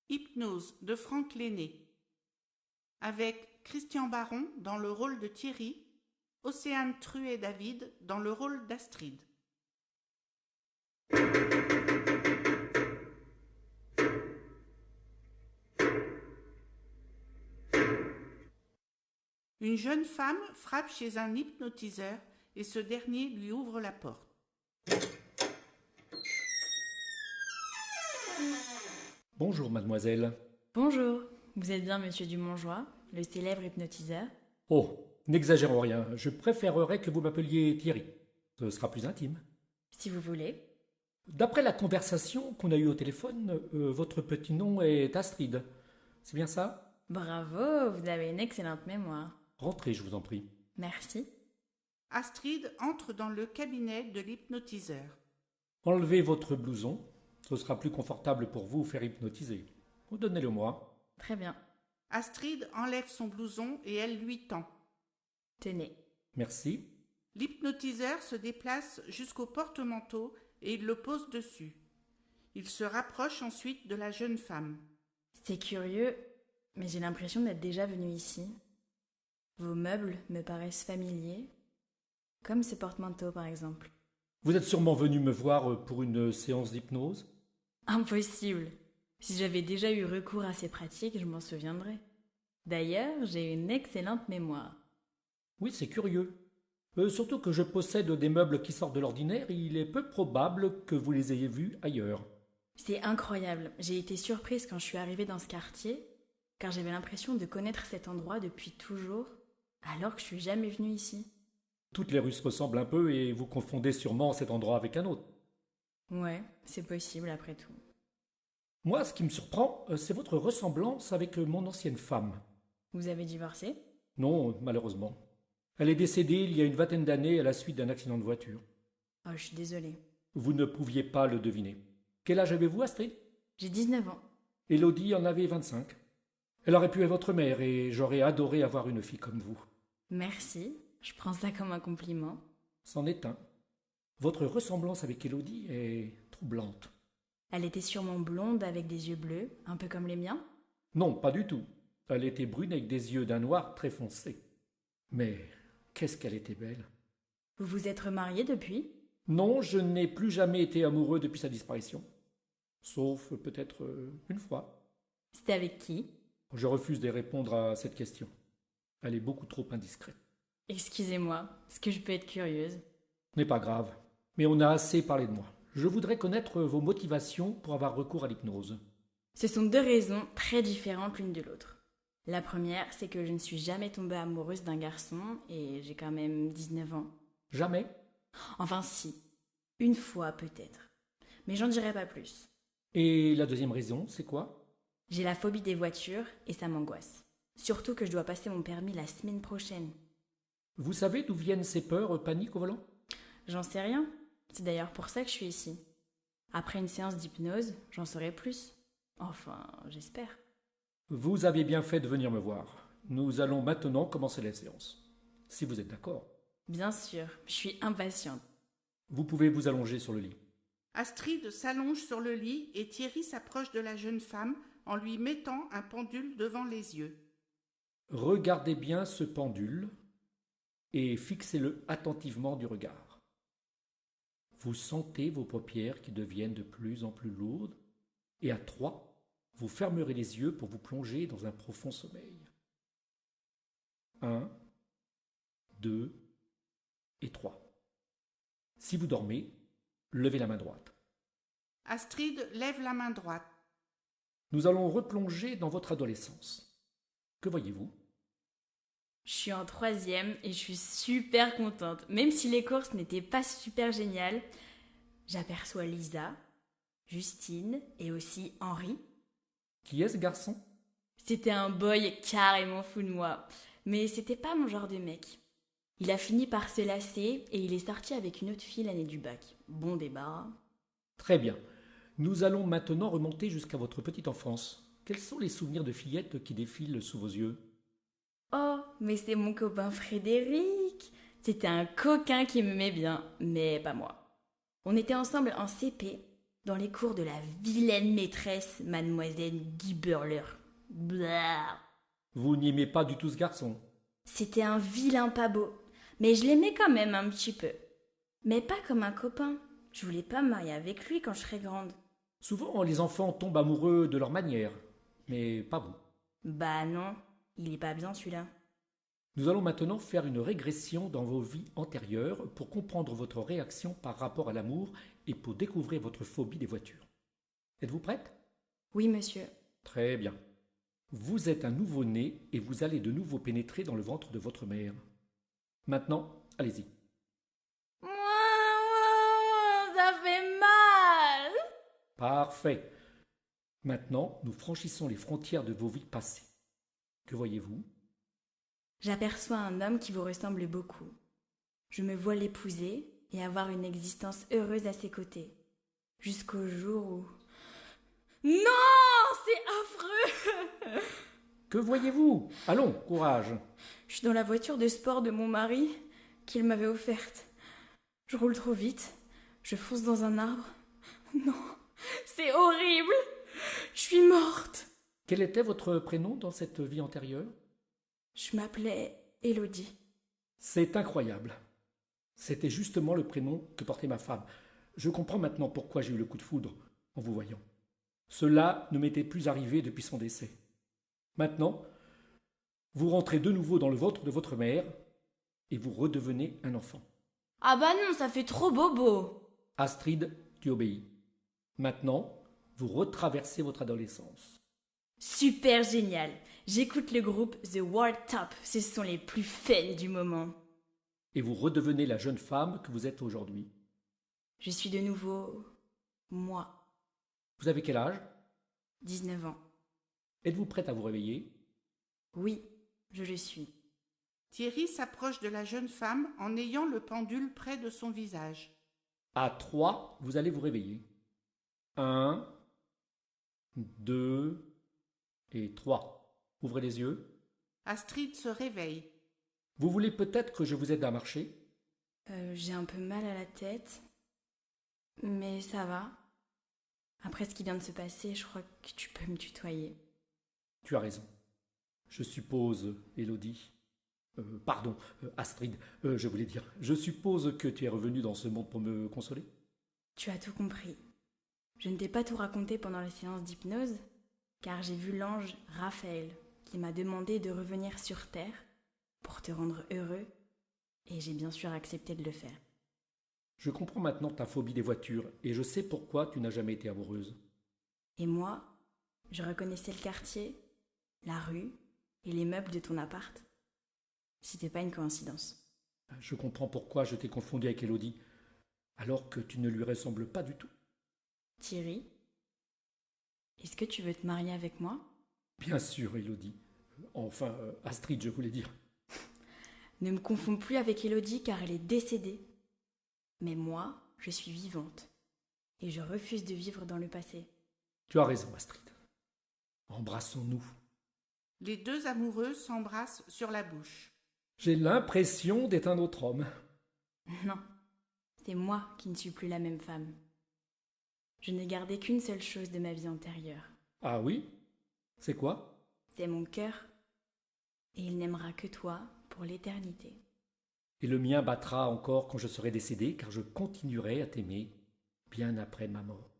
Hypnose de Franck Lenné, avec Christian Baron dans le rôle de Thierry, Océane Truet-David dans le rôle d'Astrid. Une jeune femme frappe chez un hypnotiseur et ce dernier lui ouvre la porte. Bonjour, mademoiselle. Bonjour, vous êtes bien monsieur Dumonjoie, le célèbre hypnotiseur? Oh, n'exagérons rien, je préférerais que vous m'appeliez Thierry. Ce sera plus intime. Si vous voulez. D'après la conversation qu'on a eue au téléphone, votre petit nom est Astrid. C'est bien ça? Bravo, vous avez une excellente mémoire. Rentrez, je vous en prie. Merci. Astrid entre dans le cabinet de l'hypnotiseur. Enlevez votre blouson. Ce sera plus confortable pour vous faire hypnotiser. Donnez-le-moi. Très bien. Astrid enlève son blouson et elle lui tend. Tenez. Merci. L'hypnotiseur se déplace jusqu'au porte-manteau et il le pose dessus. Il se rapproche ensuite de la jeune femme. C'est curieux, mais j'ai l'impression d'être déjà venue ici. Vos meubles me paraissent familiers, comme ce porte-manteau par exemple. Vous êtes sûrement venu me voir pour une séance d'hypnose? Impossible. Si j'avais déjà eu recours à ces pratiques, je m'en souviendrais. D'ailleurs, j'ai une excellente mémoire. Oui, c'est curieux. Surtout que je possède des meubles qui sortent de l'ordinaire, il est peu probable que vous les ayez vus ailleurs. C'est incroyable. J'ai été surprise quand je suis arrivée dans ce quartier, car j'avais l'impression de connaître cet endroit depuis toujours, alors que je suis jamais venue ici. Toutes les rues se ressemblent un peu et vous confondez sûrement cet endroit avec un autre. Ouais, c'est possible après tout. Moi, ce qui me surprend, c'est votre ressemblance avec mon ancienne femme. Vous avez divorcé? Non, malheureusement. Elle est décédée il y a une vingtaine d'années à la suite d'un accident de voiture. Oh, je suis désolée. Vous ne pouviez pas le deviner. Quel âge avez-vous, Astrid? J'ai 19 ans. Élodie en avait 25. Elle aurait pu être votre mère et j'aurais adoré avoir une fille comme vous. Merci, je prends ça comme un compliment. C'en est un. Votre ressemblance avec Élodie est troublante. Elle était sûrement blonde avec des yeux bleus, un peu comme les miens. Non, pas du tout. Elle était brune avec des yeux d'un noir très foncé. Mais qu'est-ce qu'elle était belle. Vous vous êtes remariés depuis? Non, je n'ai plus jamais été amoureux depuis sa disparition. Sauf peut-être une fois. C'était avec qui? Je refuse de répondre à cette question. Elle est beaucoup trop indiscrète. Excusez-moi, est-ce que je peux être curieuse? Ce n'est pas grave, mais on a assez parlé de moi. Je voudrais connaître vos motivations pour avoir recours à l'hypnose. Ce sont deux raisons très différentes l'une de l'autre. La première, c'est que je ne suis jamais tombée amoureuse d'un garçon et j'ai quand même 19 ans. Jamais? Enfin si, une fois peut-être. Mais j'en dirai pas plus. Et la deuxième raison, c'est quoi? J'ai la phobie des voitures et ça m'angoisse. Surtout que je dois passer mon permis la semaine prochaine. Vous savez d'où viennent ces peurs, paniques au volant? J'en sais rien. C'est d'ailleurs pour ça que je suis ici. Après une séance d'hypnose, j'en saurai plus. Enfin, j'espère. Vous avez bien fait de venir me voir. Nous allons maintenant commencer la séance. Si vous êtes d'accord. Bien sûr, je suis impatiente. Vous pouvez vous allonger sur le lit. Astrid s'allonge sur le lit et Thierry s'approche de la jeune femme en lui mettant un pendule devant les yeux. Regardez bien ce pendule et fixez-le attentivement du regard. Vous sentez vos paupières qui deviennent de plus en plus lourdes et à 3, vous fermerez les yeux pour vous plonger dans un profond sommeil. 1, 2 et 3. Si vous dormez, levez la main droite. Astrid lève la main droite. Nous allons replonger dans votre adolescence. Que voyez-vous? Je suis en 3e et je suis super contente. Même si les courses n'étaient pas super géniales, j'aperçois Lisa, Justine et aussi Henri. Qui est ce garçon? C'était un boy carrément fou de moi, mais c'était pas mon genre de mec. Il a fini par se lasser et il est sorti avec une autre fille l'année du bac. Bon débarras. Très bien. Nous allons maintenant remonter jusqu'à votre petite enfance. Quels sont les souvenirs de fillettes qui défilent sous vos yeux? Oh, mais c'est mon copain Frédéric. C'était un coquin qui m'aimait bien, mais pas moi. On était ensemble en CP. dans les cours de la vilaine maîtresse, mademoiselle Giberler. Blah. Vous n'aimez pas du tout ce garçon. C'était un vilain pas beau, mais je l'aimais quand même un petit peu. Mais pas comme un copain. Je voulais pas me marier avec lui quand je serais grande. Souvent, les enfants tombent amoureux de leur manière, mais pas vous. Bah non, il est pas bien celui-là. Nous allons maintenant faire une régression dans vos vies antérieures pour comprendre votre réaction par rapport à l'amour et pour découvrir votre phobie des voitures. Êtes-vous prête? Oui, monsieur. Très bien. Vous êtes un nouveau-né et vous allez de nouveau pénétrer dans le ventre de votre mère. Maintenant, allez-y. Ça fait mal. Parfait. Maintenant, nous franchissons les frontières de vos vies passées. Que voyez-vous? J'aperçois un homme qui vous ressemble beaucoup. Je me vois l'épouser et avoir une existence heureuse à ses côtés. Jusqu'au jour où... Non, c'est affreux. Que voyez-vous? Allons, courage. Je suis dans la voiture de sport de mon mari qu'il m'avait offerte. Je roule trop vite. Je fonce dans un arbre. Non, c'est horrible. Je suis morte. Quel était votre prénom dans cette vie antérieure? Je m'appelais Élodie. C'est incroyable. C'était justement le prénom que portait ma femme. Je comprends maintenant pourquoi j'ai eu le coup de foudre en vous voyant. Cela ne m'était plus arrivé depuis son décès. Maintenant, vous rentrez de nouveau dans le ventre de votre mère et vous redevenez un enfant. Ah bah non, ça fait trop bobo. Astrid, tu obéis. Maintenant, vous retraversez votre adolescence. Super génial. J'écoute le groupe The World Top. Ce sont les plus fun du moment. Et vous redevenez la jeune femme que vous êtes aujourd'hui. Je suis de nouveau... moi. Vous avez quel âge? 19 ans. Êtes-vous prête à vous réveiller? Oui, je le suis. Thierry s'approche de la jeune femme en ayant le pendule près de son visage. À 3, vous allez vous réveiller. 1, 2 et 3. Ouvrez les yeux. Astrid se réveille. Vous voulez peut-être que je vous aide à marcher? J'ai un peu mal à la tête, mais ça va. Après ce qui vient de se passer, je crois que tu peux me tutoyer. Tu as raison. Je suppose, Élodie. Astrid, je voulais dire. Je suppose que tu es revenue dans ce monde pour me consoler? Tu as tout compris. Je ne t'ai pas tout raconté pendant la séance d'hypnose, car j'ai vu l'ange Raphaël qui m'a demandé de revenir sur Terre pour te rendre heureux, et j'ai bien sûr accepté de le faire. Je comprends maintenant ta phobie des voitures et je sais pourquoi tu n'as jamais été amoureuse. Et moi, je reconnaissais le quartier, la rue et les meubles de ton appart. C'était pas une coïncidence. Je comprends pourquoi je t'ai confondu avec Élodie, alors que tu ne lui ressembles pas du tout. Thierry, est-ce que tu veux te marier avec moi? Bien sûr, Élodie. Enfin, Astrid, je voulais dire. Ne me confonds plus avec Élodie car elle est décédée. Mais moi, je suis vivante. Et je refuse de vivre dans le passé. Tu as raison, Astrid. Embrassons-nous. Les deux amoureux s'embrassent sur la bouche. J'ai l'impression d'être un autre homme. Non, c'est moi qui ne suis plus la même femme. Je n'ai gardé qu'une seule chose de ma vie antérieure. Ah oui? C'est quoi? C'est mon cœur. Et il n'aimera que toi pour l'éternité. Et le mien battra encore quand je serai décédé, car je continuerai à t'aimer bien après ma mort.